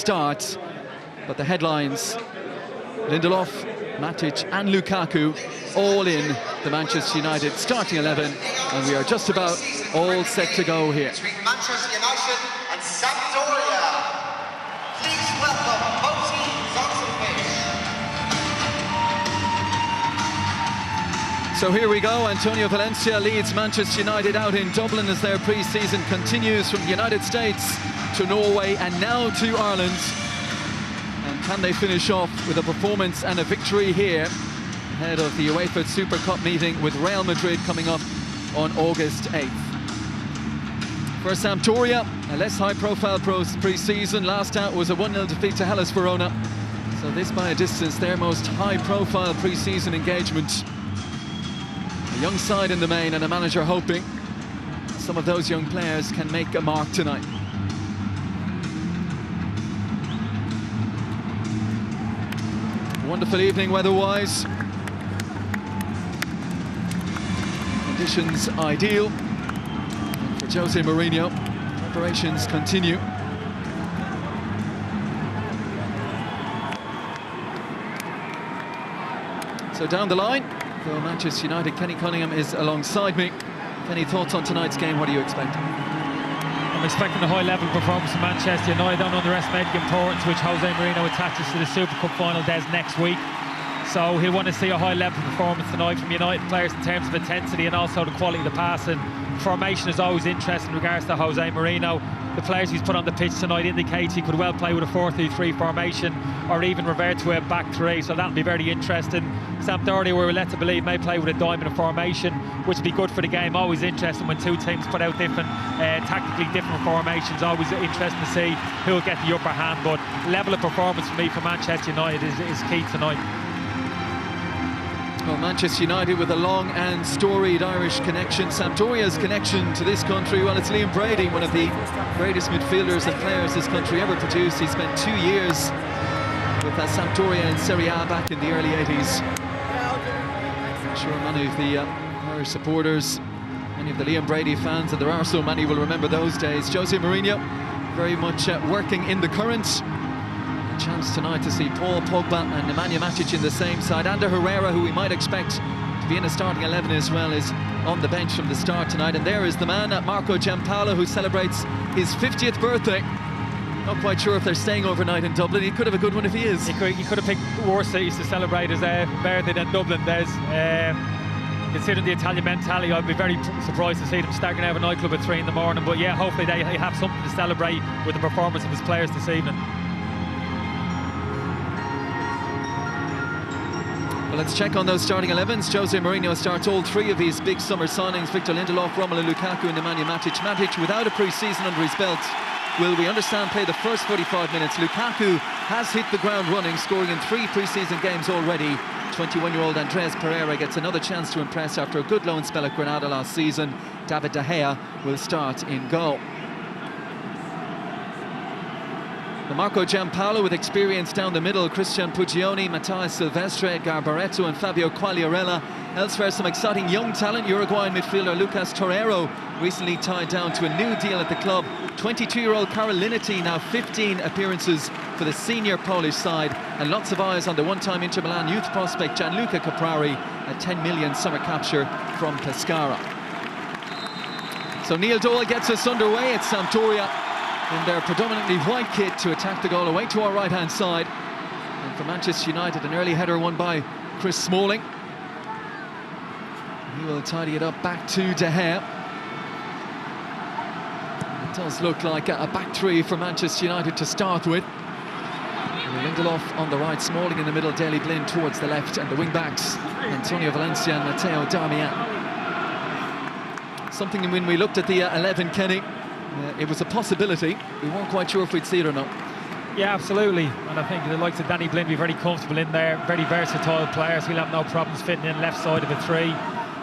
Start, but the headlines: Lindelof, Matic and Lukaku all in the Manchester United starting 11, and we are just about all set to go here. Between Manchester United and Sampdoria, please welcome So here we go. Antonio Valencia leads Manchester United out in Dublin as their pre-season continues from the United States to Norway and now to Ireland. And can they finish off with a performance and a victory here ahead of the UEFA Super Cup meeting with Real Madrid coming up on August 8th? For Sampdoria, a less high-profile pre-season. Last out was a 1-0 defeat to Hellas Verona. So this, by a distance, their most high-profile pre-season engagement. A young side in the main, and a manager hoping some of those young players can make a mark tonight. Wonderful evening weather-wise. Conditions ideal. And for Jose Mourinho, preparations continue. So down the line, for Manchester United, Kenny Cunningham is alongside me. Kenny, thoughts on tonight's game? What do you expect? I'm expecting a high-level performance from Manchester United. Don't underestimate the importance which Jose Mourinho attaches to the Super Cup final days next week. So he'll want to see a high-level performance tonight from United players in terms of intensity and also the quality of the pass. And formation is always interesting in regards to Jose Mourinho. The players he's put on the pitch tonight indicates he could well play with a 4-3-3 formation or even revert to a back three, so that'll be very interesting. Sampdoria, we're led to believe, may play with a diamond formation, which would be good for the game. Always interesting when two teams put out different, tactically different formations. Always interesting to see who will get the upper hand, but level of performance for me for Manchester United is key tonight. Well, Manchester United with a long and storied Irish connection. Sampdoria's connection to this country, well, it's Liam Brady, one of the greatest midfielders and players this country ever produced. He spent 2 years with Sampdoria in Serie A back in the early 80s. I'm sure many of the Irish supporters, many of the Liam Brady fans, and there are so many, will remember those days. Jose Mourinho very much working in the current. Chance tonight to see Paul Pogba and Nemanja Matic in the same side. Ander Herrera, who we might expect to be in a starting 11 as well, is on the bench from the start tonight. And there is the man, Marco Giampaolo, who celebrates his 50th birthday. Not quite sure if they're staying overnight in Dublin. He could have a good one if he is. He could have picked worse cities to celebrate his birthday than Dublin. Considering the Italian mentality, I'd be very surprised to see them starting out of a nightclub at 3 in the morning. But yeah, hopefully they have something to celebrate with the performance of his players this evening. Well, let's check on those starting 11s. Jose Mourinho starts all three of his big summer signings: Victor Lindelof, Romelu Lukaku and Nemanja Matic. Matic, without a pre-season under his belt, will, we understand, play the first 45 minutes. Lukaku has hit the ground running, scoring in 3 pre-season games already. 21-year-old Andreas Pereira gets another chance to impress after a good loan spell at Granada last season. David De Gea will start in goal. The Marco Giampaolo with experience down the middle: Christian Puggioni, Matthias Silvestre, Edgar Barreto and Fabio Quagliarella. Elsewhere, some exciting young talent. Uruguayan midfielder Lucas Torreiro recently tied down to a new deal at the club. 22-year-old Karol Linetti, now 15 appearances for the senior Polish side. And lots of eyes on the one-time Inter Milan youth prospect Gianluca Caprari, a 10 million summer capture from Pescara. So Neil Doyle gets us underway at Sampdoria in their predominantly white kit to attack the goal away to our right-hand side. And for Manchester United, an early header won by Chris Smalling. He will tidy it up back to De Gea. It does look like a back three for Manchester United to start with. Lindelof on the right, Smalling in the middle, Daley Blind towards the left, and the wing-backs, Antonio Valencia and Matteo Darmian. Something when we looked at the 11, Kenny, it was a possibility. We weren't quite sure if we'd see it or not. Yeah, absolutely. And I think the likes of Danny Blind will be very comfortable in there. Very versatile players. He'll have no problems fitting in left side of a three.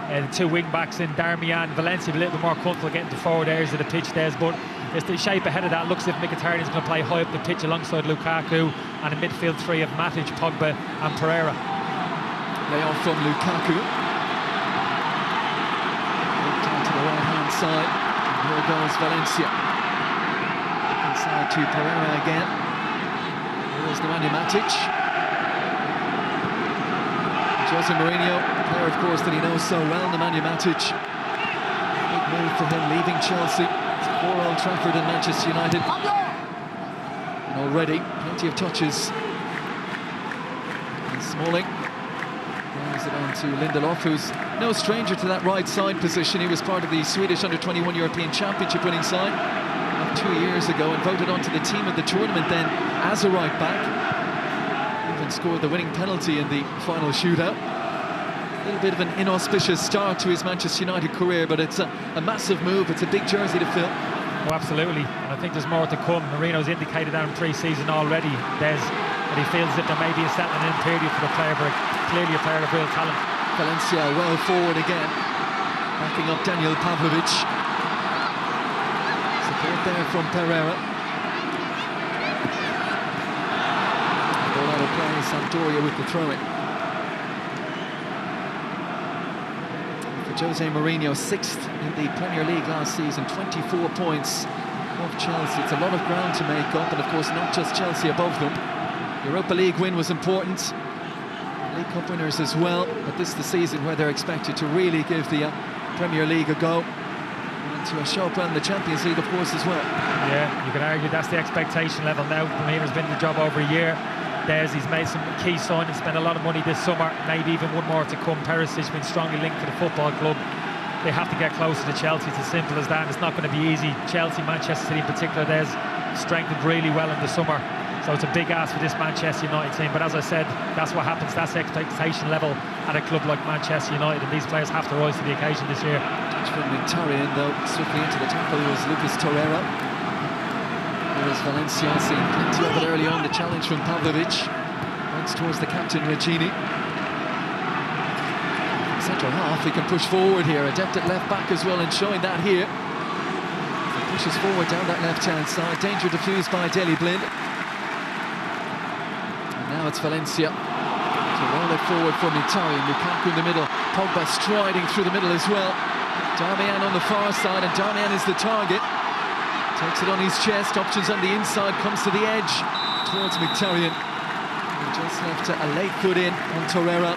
The 2 wing-backs in Darmian, Valencia a little bit more comfortable getting to forward areas of the pitch there. But it's the shape ahead of that. Looks as if Mkhitaryan's going to play high up the pitch alongside Lukaku, and a midfield three of Matic, Pogba and Pereira. Lay off from Lukaku. Down to the right-hand side. Here goes Valencia. Inside to Pereira again. Here's Nemanja Matic. Jose Mourinho, a player, of course, that he knows so well. Nemanja Matic. Big move for him, leaving Chelsea for Old Trafford and Manchester United. And already, plenty of touches. And Smalling throws it on to Lindelof, who's no stranger to that right side position. He was part of the Swedish Under-21 European Championship winning side 2 years ago and voted onto the team of the tournament then as a right back. Even scored the winning penalty in the final shootout. A little bit of an inauspicious start to his Manchester United career, but it's a massive move. It's a big jersey to fill. Oh, absolutely, and I think there's more to come. Mourinho's indicated that in pre-season already, Des, that he feels that there may be a settling-in period for the player, but clearly a player of real talent. Valencia well forward again, backing up Daniel Pavlovic. Support there from Pereira. Ball out of play, Sampdoria with the throw-in. For Jose Mourinho, 6th in the Premier League last season, 24 points off Chelsea. It's a lot of ground to make up, and of course not just Chelsea above them. Europa League win was important. League Cup winners as well, but this is the season where they're expected to really give the Premier League a go. And to show up well in the Champions League, of course, as well. Yeah, you can argue that's the expectation level now. Mourinho's been in the job over a year. He's made some key signings, spent a lot of money this summer, maybe even one more to come. Perisic's been strongly linked to the football club. They have to get closer to Chelsea, it's as simple as that, and it's not going to be easy. Chelsea, Manchester City in particular, there's strengthened really well in the summer. So it's a big ask for this Manchester United team, but as I said, that's what happens, that's the expectation level at a club like Manchester United, and these players have to rise to the occasion this year. Touch from Mkhitaryan, though, swiftly into the tackle was Lucas Torreira. Whereas Valencia seeing plenty of it early on, the challenge from Pavlovic. Runs towards the captain, Regini. Central half, he can push forward here, adept at left back as well, and showing that here. He pushes forward down that left-hand side, danger diffused by Daley Blind. Now it's Valencia to roll it forward for Mkhitaryan. Lukaku in the middle, Pogba striding through the middle as well. Darmian on the far side, and Darmian is the target. Takes it on his chest, options on the inside, comes to the edge towards Mkhitaryan. He just left a late foot in on Torreira.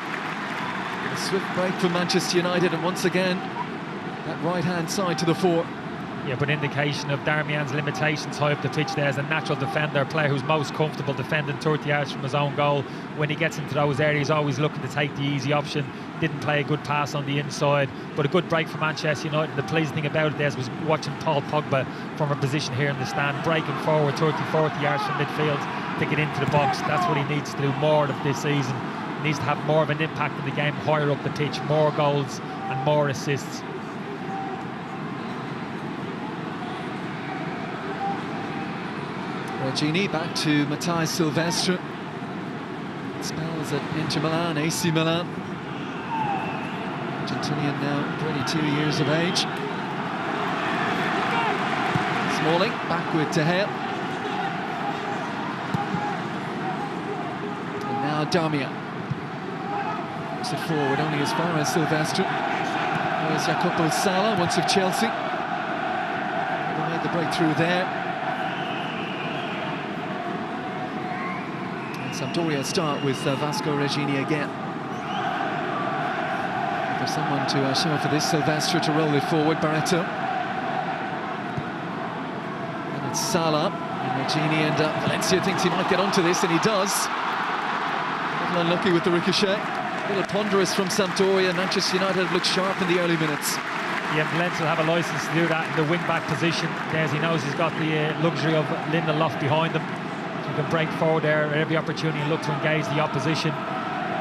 A swift break for Manchester United, and once again, that right-hand side to the fore. Yeah, but indication of Darmian's limitations high up the pitch there as a natural defender, player who's most comfortable defending 30 yards from his own goal. When he gets into those areas, always looking to take the easy option. Didn't play a good pass on the inside, but a good break for Manchester United. The pleasing thing about it there was watching Paul Pogba from a position here in the stand, breaking forward 30-40 yards from midfield to get into the box. That's what he needs to do more of this season. He needs to have more of an impact in the game, higher up the pitch, more goals and more assists. Regini back to Matthias Silvestre. Spells at Inter Milan, AC Milan. Argentinian now, 22 years of age. Smalling back with De Gea. And now Darmian. Puts it forward only as far as Silvestre. There's Jacopo Sala, once of Chelsea. They made the breakthrough there. Sampdoria start with Vasco Regini again. There's someone to show for this, Silvestre to roll it forward, Barreto. And it's Salah, and Regini, and Valencia thinks he might get onto this, and he does. A little unlucky with the ricochet. A little ponderous from Sampdoria. Manchester United have looked sharp in the early minutes. Yeah, Valencia will have a licence to do that in the wing-back position. As he knows he's got the luxury of Lindelof behind him. You can break forward there at every opportunity and look to engage the opposition.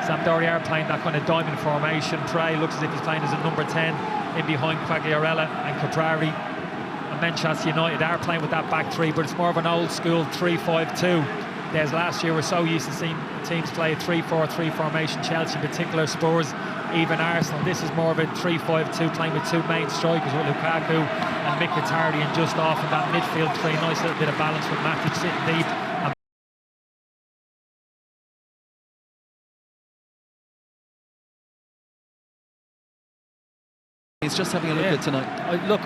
Sampdoria are playing that kind of diamond formation. Prey looks as if he's playing as a number 10 in behind Quagliarella and Caprari. And Manchester United are playing with that back three, but it's more of an old school 3-5-2. There's last year we're so used to seeing teams play a 3-4-3 formation, Chelsea in particular, Spurs, even Arsenal. This is more of a 3-5-2, playing with two main strikers with Lukaku and Mkhitaryan just off in that midfield three. Nice little bit of balance with Matic sitting deep. he's just having a look at tonight.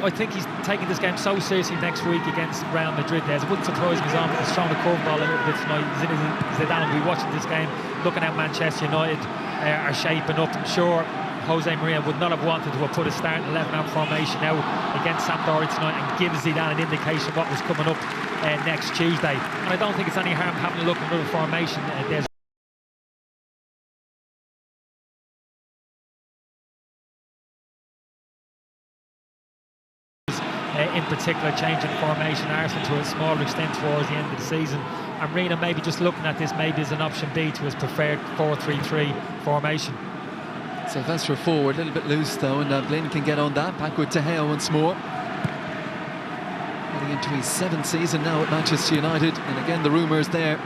I think he's taking this game so seriously next week against Real Madrid. It wouldn't surprise me he's thrown a curveball a little bit tonight. Zidane will be watching this game, looking at Manchester United are shaping up. I'm sure Jose Mourinho would not have wanted to have put a starting 11-out formation out against Sampdoria tonight and give Zidane an indication of what was coming up next Tuesday. And I don't think it's any harm having a look at another formation. There's in particular changing formation Arsenal to a smaller extent towards the end of the season, and Mourinho maybe just looking at this maybe as an option B to his preferred 4-3-3 formation. Sylvester forward, a little bit loose though, and Blin can get on that. Back with De Gea once more. Getting into his 7th season now at Manchester United, and again the rumours there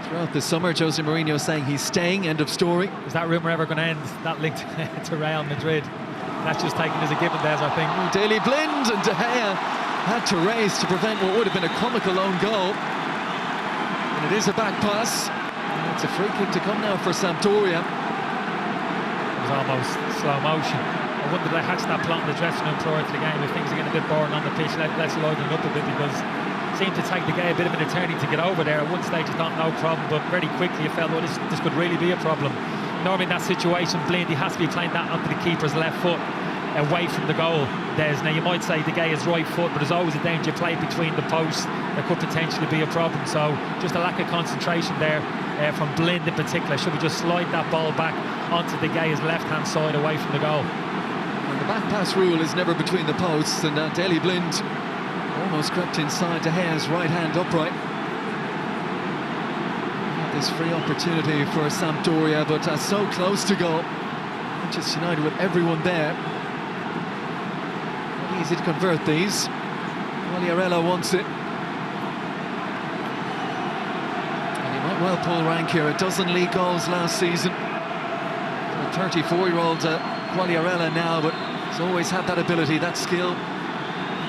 throughout the summer. Jose Mourinho saying he's staying, end of story. Is that rumour ever going to end, that link to Real Madrid? That's just taken as a given, Des, I think. Daley blind, and De Gea had to race to prevent what would have been a comical own goal. And it is a back pass. And it's a free kick to come now for Sampdoria. It was almost slow motion. I wonder if they hatched that plot in the dressing room prior to the game. If things are getting a bit boring on the pitch, let's liven up a bit, because it seemed to take the game a bit of an eternity to get over there. At one stage, it's not no problem, but very quickly you felt, well, this could really be a problem. Normally in that situation, Blind, he has to be playing that onto the keeper's left foot, away from the goal. Now you might say De Gea's right foot, but there's always a danger play between the posts that could potentially be a problem. So just a lack of concentration there from Blind in particular. Should we just slide that ball back onto De Gea's left-hand side away from the goal? And the back pass rule is never between the posts, and Daley Blind almost crept inside De Gea's right hand upright. This free opportunity for Sampdoria, but so close to goal. Manchester United with everyone there. Not easy to convert these. Quagliarella wants it. And he might well pull rank here. A dozen league goals last season. A 34-year-old Quagliarella now, but he's always had that ability, that skill,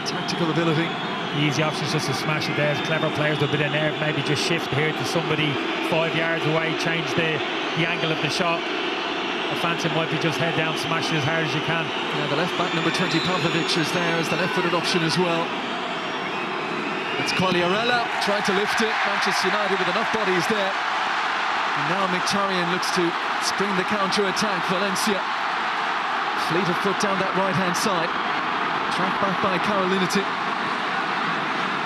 tactical ability. The easy option is just to smash it there. Clever players will be in there, maybe just shift here to somebody 5 yards away, change the angle of the shot. The fancy might be just head down, smash it as hard as you can. Yeah, the left back, number 20, Pavlovic, is there as the left-footed option as well. It's Quagliarella, tried to lift it. Manchester United with enough bodies there. And now Mkhitaryan looks to spring the counter-attack. Valencia, fleet of foot down that right-hand side. Tracked back by Carolinity.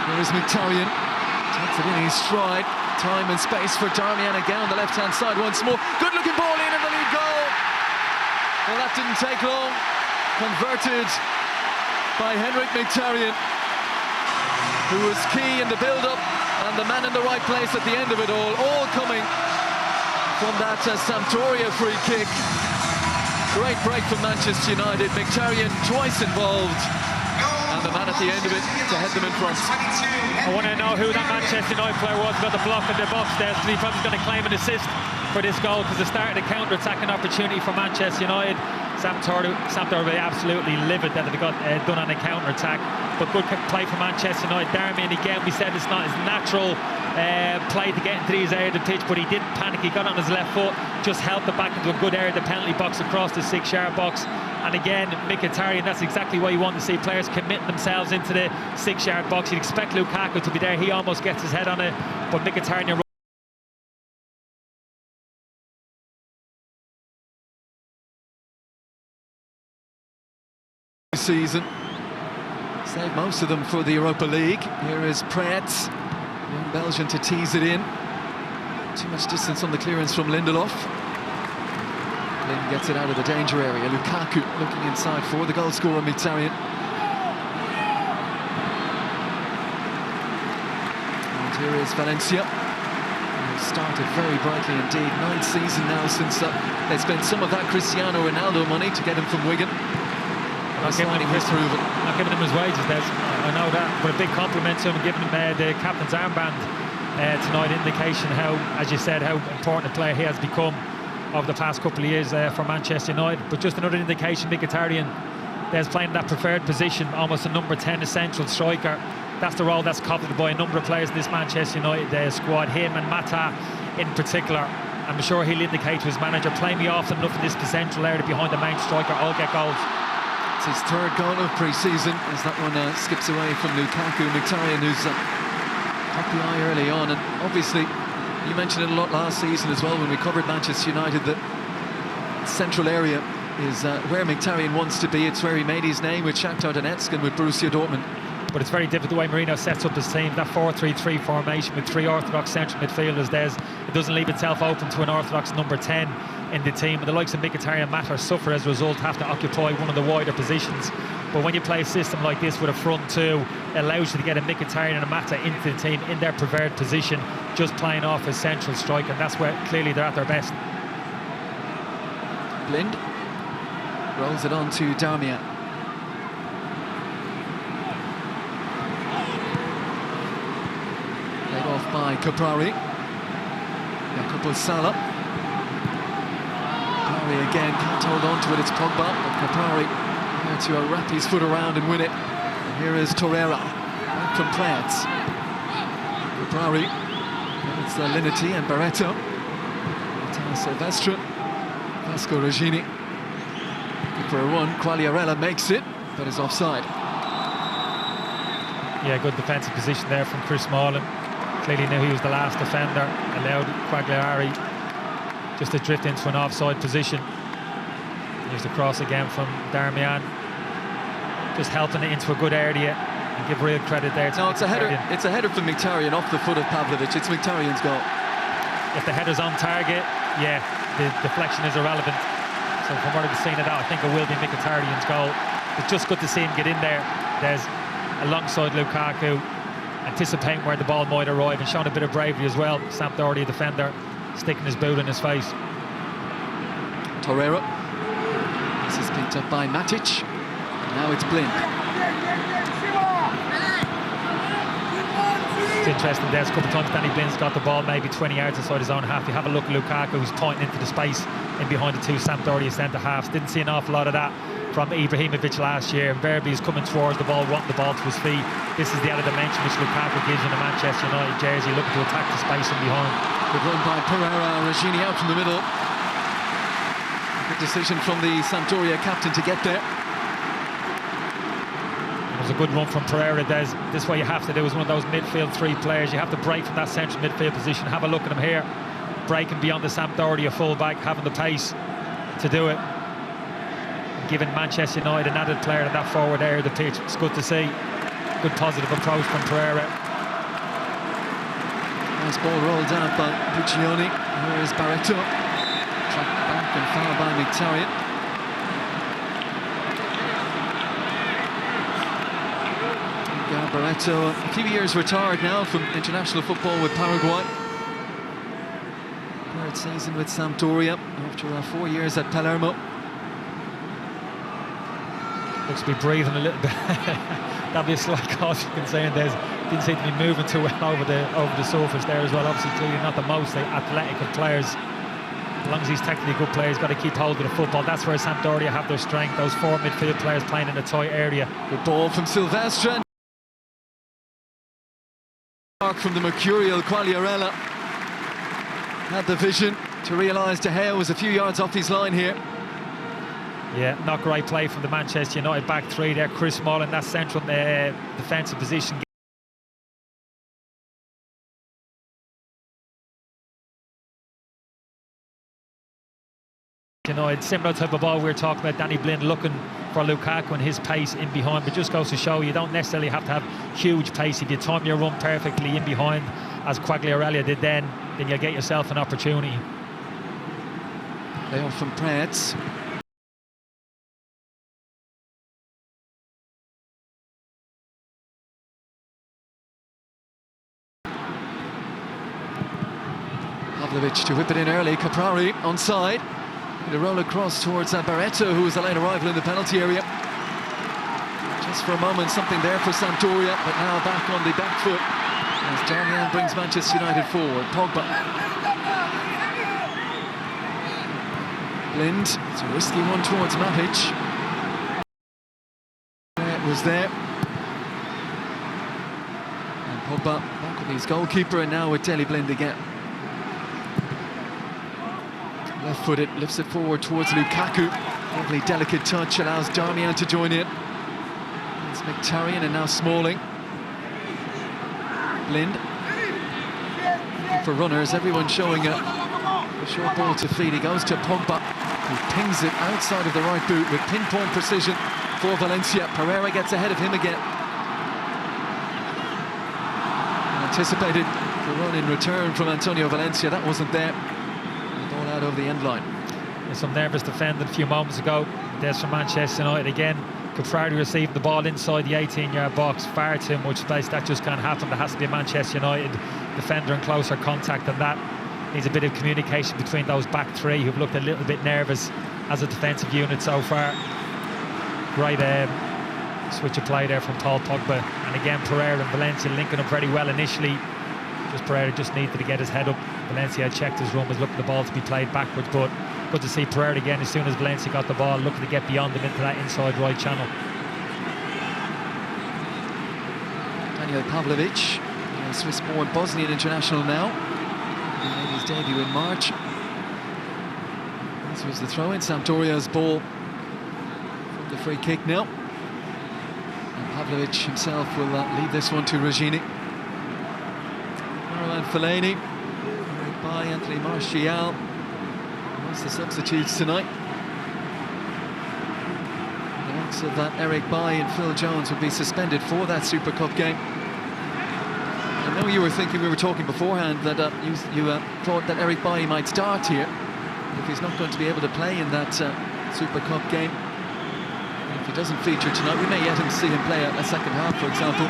Here is Mkhitaryan, takes it in his stride. Time and space for Darmian again on the left-hand side once more. Good-looking ball in and the lead goal. Well, that didn't take long. Converted by Henrik Mkhitaryan, who was key in the build-up and the man in the right place at the end of it all coming from that Sampdoria free kick. Great break from Manchester United. Mkhitaryan twice involved, and the man at the end of it to head them in front. I want to know who that Manchester United player was who got the block in the box there. So he's probably going to claim an assist for this goal, because it started a counter-attacking opportunity for Manchester United. Sampdoria were absolutely livid that it got done on a counter-attack, but good play for Manchester United. Darmian, again, we said it's not his natural play to get into these areas of the pitch, but he didn't panic. He got on his left foot, just helped it back into a good area of the penalty box across the 6-yard box. And again, Mkhitaryan, that's exactly what you want to see, players committing themselves into the 6-yard box. You'd expect Lukaku to be there, he almost gets his head on it, but Mkhitaryan season saved most of them for the Europa League. Here is Praet, young Belgian, to tease it in. Too much distance on the clearance from Lindelof. Lin gets it out of the danger area. Lukaku looking inside for the goal scorer, Mkhitaryan. And here is Valencia, who started very brightly indeed. 9th season now since they spent some of that Cristiano Ronaldo money to get him from Wigan. Not giving him his wages, Des. I know that, but a big compliment to him, giving him the captain's armband tonight. Indication how, as you said, how important a player he has become over the past couple of years for Manchester United. But just another indication, Mkhitaryan is playing that preferred position, almost a number 10 essential striker. That's the role that's coveted by a number of players in this Manchester United squad. Him and Mata in particular. I'm sure he'll indicate to his manager, play me often enough in this central area behind the main striker, I'll get goals. It's his third goal of pre-season as that one skips away from Lukaku. Mkhitaryan, who's caught the eye early on, and obviously you mentioned it a lot last season as well when we covered Manchester United, that central area is where Mkhitaryan wants to be. It's where he made his name with Shakhtar Donetsk and with Borussia Dortmund. But it's very difficult the way Mourinho sets up his team, that 4-3-3 formation with three orthodox central midfielders. It doesn't leave itself open to an orthodox number 10 in the team, and the likes of Mkhitaryan and Mata suffer as a result, have to occupy one of the wider positions. But when you play a system like this with a front two, it allows you to get a Mkhitaryan and a Mata into the team in their preferred position, just playing off as central strike, and that's where clearly they're at their best. Blind rolls it on to Darmian. Laid off by Caprari. Jakub Salah. Caprari again can't hold on to it, it's Pogba, but Caprari there to wrap his foot around and win it. And here is Torreira, back from Preds. Caprari, it's Linity and Barreto. Silvestre, Vasco Regini. For a run, Quagliarella makes it, but is offside. Yeah, good defensive position there from Chris Smalling. Clearly knew he was the last defender, allowed Quagliarella just to drift into an offside position. Here's the cross again from Darmian, just helping it into a good area, and give real credit there to No, it's a header. Mkhitaryan. It's a header from Mkhitaryan off the foot of Pavlovic. It's Mkhitaryan's goal. If the header's on target, yeah, the deflection is irrelevant. So from what I've seen of that, I think it will be Mkhitaryan's goal. It's just good to see him get in there. There's alongside Lukaku, anticipating where the ball might arrive and showing a bit of bravery as well. Sampdoria defender sticking his boot in his face. Torreira. This is picked up by Matic. Now it's Blind. It's interesting, there's a couple of times Danny Blind's got the ball maybe 20 yards inside his own half. You have a look at Lukaku, who's pointing into the space in behind the two Sampdoria centre-halves. Didn't see an awful lot of that from Ibrahimovic last year. Invariably he's coming towards the ball, wanting the ball to his feet. This is the added dimension which Lukaku gives in a Manchester United jersey, looking to attack the space in behind. Good run by Pereira, Regini out from the middle. Good decision from the Sampdoria captain to get there. It was a good run from Pereira. This what you have to do is one of those midfield three players. You have to break from that central midfield position. Have a look at him here, breaking beyond the Sampdoria full-back, having the pace to do it. Giving Manchester United an added player in that forward area of the pitch. It's good to see. Good positive approach from Pereira. Nice ball rolled down by Puccioni. Here is Barreto. Tracked back and fouled by Mkhitaryan. Barreto, a few years retired now from international football with Paraguay. Third season with Sampdoria after 4 years at Palermo. Looks to be breathing a little bit. That'd be a slight caution concern. Didn't seem to be moving too well over the surface there as well. Obviously, clearly not the most athletic of players. As long as he's technically good player, he's got to keep hold of the football. That's where Sampdoria have their strength. Those four midfield players playing in a tight area. Good ball from Silvestre. From the mercurial Quagliarella. Had the vision to realise De Gea was a few yards off his line here. Yeah, not great play from the Manchester United back three there. Chris Smalling in that central defensive position. United, similar type of ball we were talking about, Danny Blind looking for Lukaku and his pace in behind, but just goes to show you don't necessarily have to have huge pace. If you time your run perfectly in behind, as Quagliarella did then you'll get yourself an opportunity. Playoff from Preds. Pavlovic to whip it in early. Caprari onside. Going to roll across towards Barreto, who was a late arrival in the penalty area. Just for a moment, something there for Sampdoria, but now back on the back foot as Darmian brings Manchester United forward. Pogba. Blind. It's a risky one towards Matic. It was there. And Pogba back with his goalkeeper, and now with Daley Blind again. Left-footed, lifts it forward towards Lukaku. Lovely delicate touch allows Darmian to join in. It's Mkhitaryan and now Smalling. Blind. For runners, everyone showing a short ball to feed. He goes to Pogba, who pings it outside of the right boot with pinpoint precision for Valencia. Pereira gets ahead of him again. Anticipated the run in return from Antonio Valencia. That wasn't there. The ball out over the end line. There's some nervous defending a few moments ago. There's from Manchester United again. Contrary received the ball inside the 18-yard box, far too much space. That just can't happen. There has to be a Manchester United defender in closer contact than that. Needs a bit of communication between those back three who've looked a little bit nervous as a defensive unit so far. Great switch of play there from Paul Pogba, and again Pereira and Valencia linking up very well initially. Just Pereira just needed to get his head up. Valencia had checked his run, was looking for the ball to be played backwards, but good to see Pereira again as soon as Valencia got the ball, looking to get beyond him into that inside right channel. Daniel Pavlovic, a Swiss-born Bosnian international now. He made his debut in March. This was the throw-in, Sampdoria's ball from the free kick now. And Pavlovic himself will leave this one to Regini. Marouane Fellaini, by Anthony Martial. That's the substitutes tonight. The likes of that Eric Bailly and Phil Jones would be suspended for that Super Cup game. I know you were thinking, we were talking beforehand, that you thought that Eric Bailly might start here. If he's not going to be able to play in that Super Cup game, and if he doesn't feature tonight, we may yet see him play a second half, for example.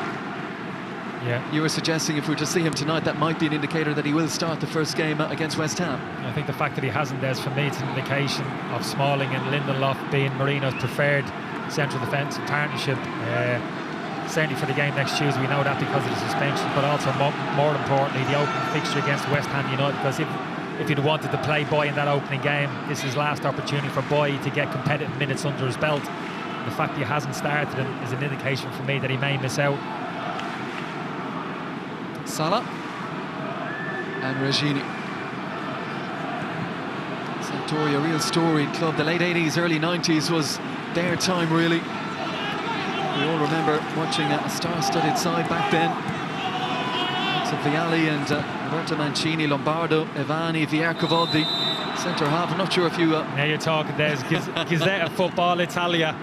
Yeah. You were suggesting if we were to see him tonight, that might be an indicator that he will start the first game against West Ham. I think the fact that he hasn't, Des, for me, it's an indication of Smalling and Lindelof being Mourinho's preferred central defensive partnership. Certainly for the game next Tuesday, we know that because of the suspension, but also more importantly, the opening fixture against West Ham United, because if he'd wanted to play Boy in that opening game, this is his last opportunity for Boy to get competitive minutes under his belt. The fact that he hasn't started him is an indication for me that he may miss out. Salah and Regini. Sampdoria, real storied club. The late 80s, early 90s was their time, really. We all remember watching a star-studded side back then. Lots of Vialli and Roberto Mancini, Lombardo, Evani, Viercavaldi, centre half. I'm not sure if you... Now you're talking, Des. Gazzetta Football Italia.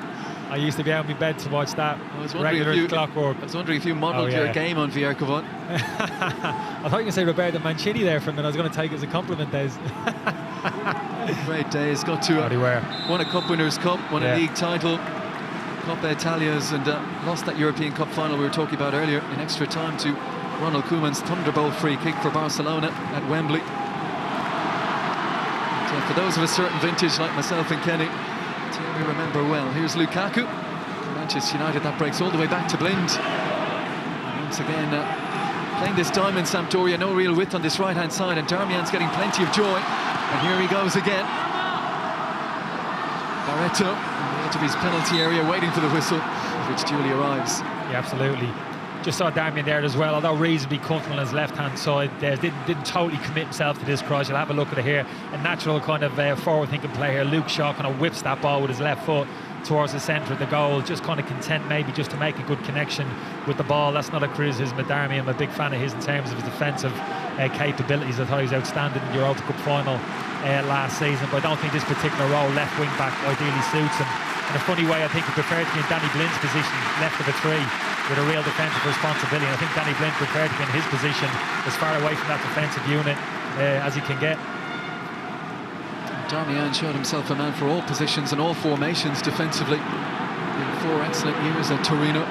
I used to be out in my bed to watch that. Regular clockwork. I was wondering if you modelled your game on Viercavaldi. I thought you were going to say Roberto Mancini there for a minute. I was going to take it as a compliment, Des. Great days. Got to won a Cup Winners' Cup, won a league title, Coppa Italia's, and lost that European Cup final we were talking about earlier in extra time to Ronald Koeman's Thunderbolt free kick for Barcelona at Wembley. So for those of a certain vintage like myself and Kenny, we remember well. Here's Lukaku. Manchester United, that breaks all the way back to Blind. Once again, playing this diamond Sampdoria, no real width on this right-hand side, and Darmian's getting plenty of joy. And here he goes again. Barreto on the edge of his penalty area, waiting for the whistle, which duly arrives. Yeah, absolutely. Just saw Darmian there as well, although reasonably comfortable on his left-hand side. Didn't totally commit himself to this cross. You'll have a look at it here. A natural kind of forward-thinking play here. Luke Shaw kind of whips that ball with his left foot towards the centre of the goal, just kind of content maybe just to make a good connection with the ball. That's not a criticism of Darmian. I'm a big fan of his in terms of his defensive capabilities. I thought he was outstanding in the Europa Cup final last season, but I don't think this particular role, left wing back, ideally suits him. In a funny way, I think he preferred to be in Danny Blind's position, left of a three, with a real defensive responsibility. And I think Danny Blind preferred to be in his position as far away from that defensive unit as he can get. Darmian showed himself a man for all positions and all formations defensively in 4 excellent years at Torino.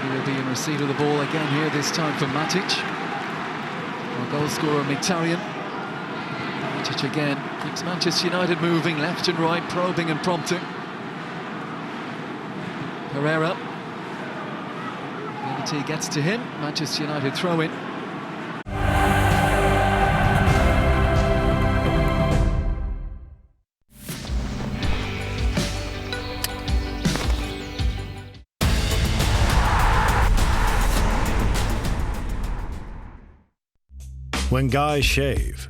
He will be in receipt of the ball again here, this time from Matic. Our goal scorer Mkhitaryan. Matic again keeps Manchester United moving left and right, probing and prompting. Pereira. Liberty gets to him. Manchester United throw in. When guys shave,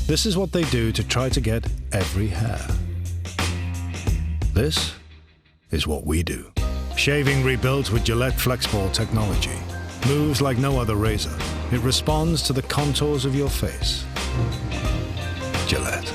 This is what they do to try to get every hair. This is what we do. Shaving rebuilt with Gillette FlexBall technology. Moves like no other razor. It responds to the contours of your face. Gillette.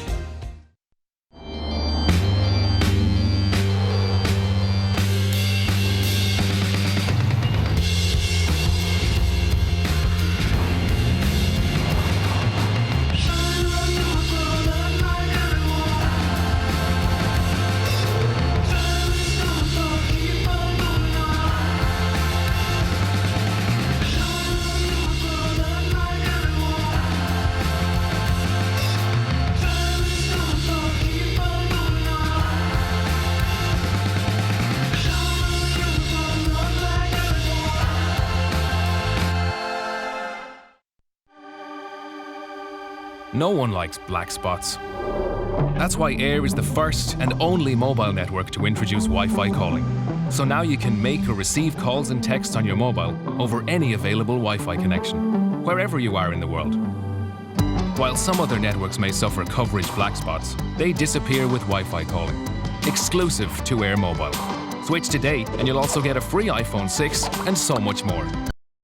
No one likes black spots. That's why Air is the first and only mobile network to introduce Wi-Fi calling. So now you can make or receive calls and texts on your mobile over any available Wi-Fi connection, wherever you are in the world. While some other networks may suffer coverage black spots, they disappear with Wi-Fi calling. Exclusive to Air Mobile. Switch today and you'll also get a free iPhone 6 and so much more.